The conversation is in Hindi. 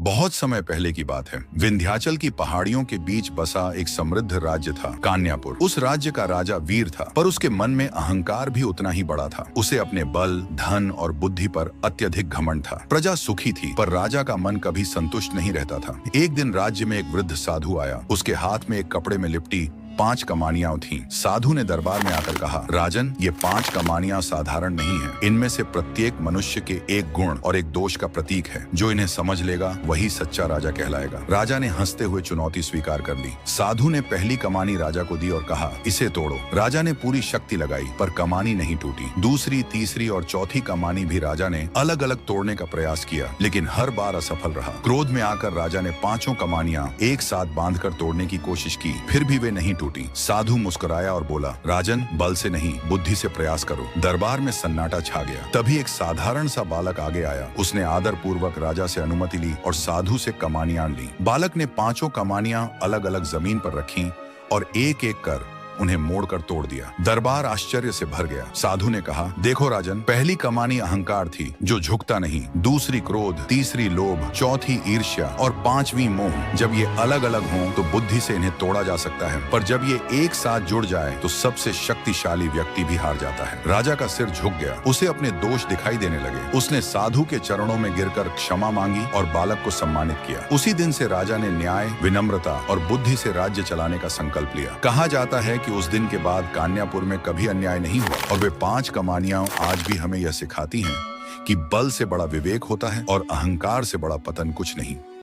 बहुत समय पहले की बात है। विंध्याचल की पहाड़ियों के बीच बसा एक समृद्ध राज्य था, कान्यापुर। उस राज्य का राजा वीर था, पर उसके मन में अहंकार भी उतना ही बड़ा था। उसे अपने बल, धन और बुद्धि पर अत्यधिक घमंड था। प्रजा सुखी थी, पर राजा का मन कभी संतुष्ट नहीं रहता था। एक दिन राज्य में एक वृद्ध साधु आया। उसके हाथ में एक कपड़े में लिपटी 5 कमानियां थीं। साधु ने दरबार में आकर कहा, राजन, ये 5 कमानियां साधारण नहीं है। इनमें से प्रत्येक मनुष्य के एक गुण और एक दोष का प्रतीक है। जो इन्हें समझ लेगा वही सच्चा राजा कहलाएगा। राजा ने हंसते हुए चुनौती स्वीकार कर ली। साधु ने पहली कमानी राजा को दी और कहा, इसे तोड़ो। राजा ने पूरी शक्ति लगाई, पर कमानी नहीं टूटी। दूसरी, तीसरी और चौथी कमानी भी राजा ने अलग अलग तोड़ने का प्रयास किया, लेकिन हर बार असफल रहा। क्रोध में आकर राजा ने 5 कमानियां एक साथ बांधकर तोड़ने की कोशिश की, फिर भी वे नहीं टूटी। साधु मुस्कुराया और बोला, राजन, बल से नहीं, बुद्धि से प्रयास करो। दरबार में सन्नाटा छा गया। तभी एक साधारण सा बालक आगे आया। उसने आदर पूर्वक राजा से अनुमति ली और साधु से कमानियां ली। बालक ने 5 कमानियां अलग अलग जमीन पर रखी और एक एक कर उन्हें मोड़कर तोड़ दिया। दरबार आश्चर्य से भर गया। साधु ने कहा, देखो राजन, पहली कमानी अहंकार थी, जो झुकता नहीं। दूसरी क्रोध, तीसरी लोभ, चौथी ईर्ष्या और 5वीं मोह। जब ये अलग अलग हों तो बुद्धि से इन्हें तोड़ा जा सकता है, पर जब ये एक साथ जुड़ जाए तो सबसे शक्तिशाली व्यक्ति भी हार जाता है। राजा का सिर झुक गया। उसे अपने दोष दिखाई देने लगे। उसने साधु के चरणों में गिरकर क्षमा मांगी और बालक को सम्मानित किया। उसी दिन से राजा ने न्याय, विनम्रता और बुद्धि से राज्य चलाने का संकल्प लिया। कहा जाता है कि उस दिन के बाद कान्यापुर में कभी अन्याय नहीं हुआ, और वे 5 कमानियां आज भी हमें यह सिखाती हैं कि बल से बड़ा विवेक होता है और अहंकार से बड़ा पतन कुछ नहीं।